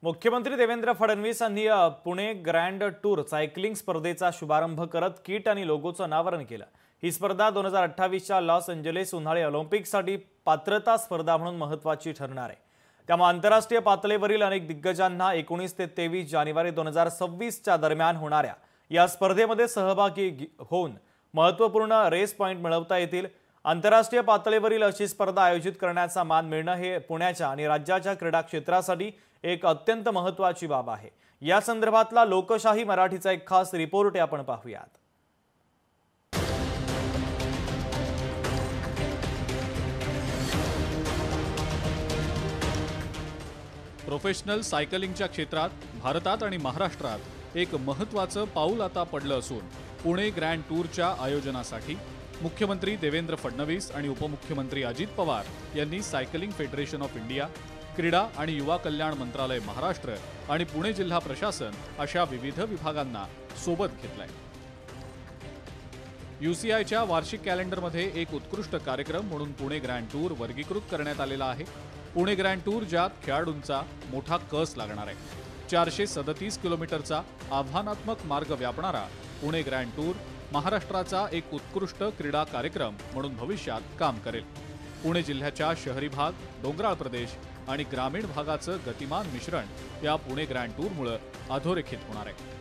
मुख्यमंत्री देवेंद्र फडणवीस यांनी Pune grand tour cycling स्पर्धेचा शुभारंभ करत किट आणि लोगोचं अनावरण केलं। ही स्पर्धा 2028च्या लॉस एंजेलिस उन्हाळी ऑलिम्पिकसाठी पात्रता स्पर्धा म्हणून महत्त्वाची ठरणार आहे। त्यामुळे आंतरराष्ट्रीय पातळीवरील अनेक दिग्गजांना 19 ते 23 जानेवारी 2026च्या दरम्यान होणाऱ्या या स्पर्धेमध्ये सहभागी होऊन महत्त्वपूर्ण रेस पॉइंट मिळवता येतील। आंतरराष्ट्रीय पातळीवरील अशी स्पर्धा आयोजित करण्याचा मान मिळणं हे पुण्याच्या आणि राज्याच्या क्रीडा क्षेत्रासाठी एक अत्यंत महत्त्वाची बाब आहे। या संदर्भातला लोकशाही मराठीचा एक खास रिपोर्ट आपण पाहूयात। प्रोफेशनल सायकलिंगच्या क्षेत्रात भारतात आणि महाराष्ट्रात एक महत्त्वाचं पाऊल आता पडलं असून पुणे ग्रँड टूरच्या आयोजनासाठी मुख्यमंत्री देवेंद्र फडणवीस आणि उपमुख्यमंत्री अजित पवार यांनी सायकलिंग फेडरेशन ऑफ इंडिया, क्रीडा आणि युवा कल्याण मंत्रालय महाराष्ट्र आणि पुणे जिल्हा प्रशासन अशा विविध विभागांना सोबत घेतलाय। यूसीआयच्या वार्षिक कॅलेंडरमध्ये एक उत्कृष्ट कार्यक्रम म्हणून पुणे ग्रँड टूर वर्गीकृत करण्यात आलेला आहे। पुणे ग्रँड टूर ज्यात खेळाडूंचा मोठा कस लागणार आहे। 437 किलोमीटरचा आव्हानात्मक मार्ग व्यापणारा पुणे ग्रँड टूर महाराष्ट्राचा एक उत्कृष्ट क्रीडा कार्यक्रम म्हणून भविष्यात काम करेल। पुणे जिल्ह्याच्या शहरी भाग, डोंगराळ प्रदेश आणि ग्रामीण भागाचं गतिमान मिश्रण या पुणे ग्रँड टूरमुळे अधोरेखित होणार आहे।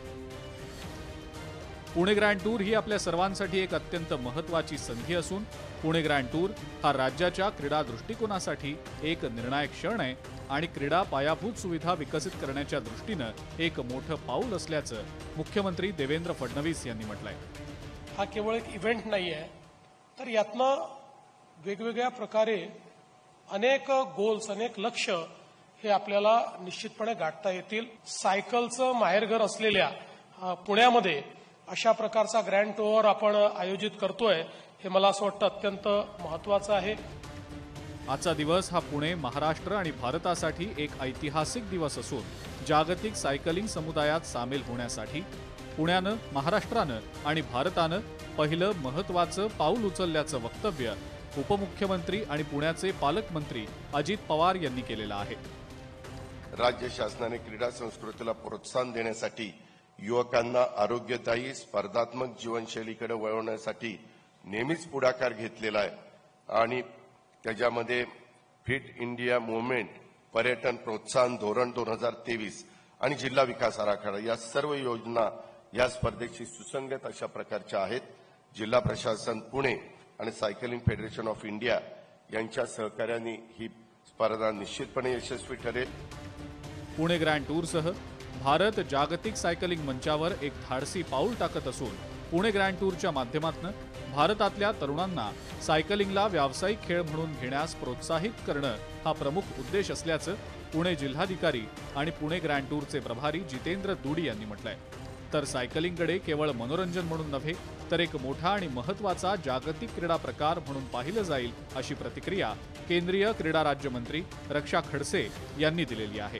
पुणे ग्रँड टूर ही आपल्या सर्वांसाठी एक अत्यंत महत्त्वाची संधी असून पुणे ग्रँड टूर हा राज्याच्या क्रीडा दृष्टिकोनासाठी एक निर्णायक क्षण आहे आणि क्रीडा पायाभूत सुविधा विकसित करण्याच्या दृष्टीनं एक मोठं पाऊल असल्याचं मुख्यमंत्री देवेंद्र फडणवीस यांनी म्हटलंय। हा केवळ एक इव्हेंट नाही आहे, तर यातनं वेगवेगळ्या प्रकारे अनेक गोल्स, अनेक लक्ष्य हे आपल्याला निश्चितपणे गाठता येतील। सायकलचं माहेरघर असलेल्या पुण्यामध्ये अशा प्रकारचा ग्रँड टूर आपण आयोजित करतोय हे मला असं वाटतं अत्यंत महत्त्वाचं आहे। आजचा दिवस हा पुणे, महाराष्ट्र आणि भारतासाठी एक ऐतिहासिक दिवस असून जागतिक सायकलिंग समुदायात सामील होण्यासाठी पुण्यानं, महाराष्ट्रानं आणि भारतानं पहिलं महत्त्वाचं पाऊल उचलल्याचं वक्तव्य उपमुख्यमंत्री आणि पुण्याचे पालकमंत्री अजित पवार यांनी केलेलं आहे। राज्य शासनाने क्रीडा संस्कृतीला प्रोत्साहन देण्यासाठी युवकांना आरोग्यदायी स्पर्धात्मक जीवनशैलीकडे वळवण्यासाठी नेहमीच पुढाकार घेतलेला आहे आणि त्याच्यामध्ये फिट इंडिया मूव्हमेंट, पर्यटन प्रोत्साहन धोरण 2023 आणि जिल्हा विकास आराखडा या सर्व योजना या स्पर्धेची सुसंगत अशा प्रकारच्या आहेत। जिल्हा प्रशासन पुणे आणि सायकलिंग फेडरेशन ऑफ इंडिया यांच्या सहकार्याने ही स्पर्धा निश्चितपणे यशस्वी ठरेल। पुणे ग्रँड टूरसह भारत जागतिक सायकलिंग मंचावर एक धाडसी पाऊल टाकत असून पुणे ग्रँड टूरच्या माध्यमातून भारतातल्या तरुणांना सायकलिंगला व्यावसायिक खेळ म्हणून घेण्यास प्रोत्साहित करणं हा प्रमुख उद्देश असल्याचं पुणे जिल्हाधिकारी आणि पुणे ग्रँड टूरचे प्रभारी जितेंद्र दुडी यांनी म्हटलंय। तर सायकलिंगकडे केवळ मनोरंजन म्हणून नव्हे तर एक मोठा आणि महत्त्वाचा जागतिक क्रीडा प्रकार म्हणून पाहिलं जाईल अशी प्रतिक्रिया केंद्रीय क्रीडा राज्यमंत्री रक्षा खडसे यांनी दिलेली आहे।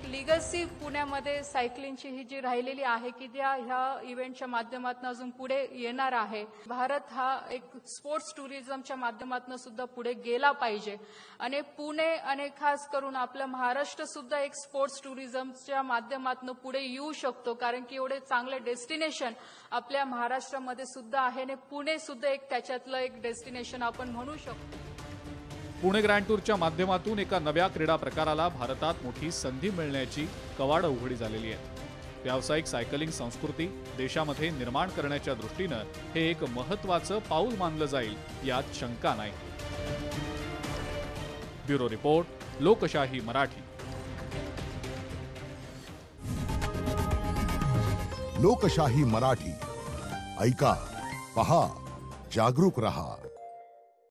लिगसी पुण्यामध्ये सायकलिंगची ही जी राहिलेली आहे की त्या ह्या इव्हेंटच्या माध्यमातून अजून पुढे येणार आहे। भारत हा एक स्पोर्ट्स टुरिझमच्या माध्यमातून सुद्धा पुढे गेला पाहिजे आणि पुणे आणि खास करून आपलं महाराष्ट्र सुद्धा एक स्पोर्ट्स टुरिझमच्या माध्यमातून पुढे येऊ शकतो, कारण की एवढे चांगले डेस्टिनेशन आपल्या महाराष्ट्रामध्ये सुद्धा आहे आणि पुणे सुद्धा एक त्याच्यातलं एक डेस्टिनेशन आपण म्हणू शकतो। पुणे ग्रँड टूरच्या माध्यमातून एका नव्या क्रीडा प्रकाराला भारतात मोठी संधी मिळण्याची कवाडं उघडी झालेली आहेत। व्यावसायिक सायकलिंग संस्कृती देशामध्ये निर्माण करण्याच्या दृष्टीनं हे एक महत्त्वाचं पाऊल मानलं जाईल यात शंका नाही। ब्युरो रिपोर्ट, लोकशाही मराठी। लोकशाही मराठी ऐका, पहा, जागरूक रहा।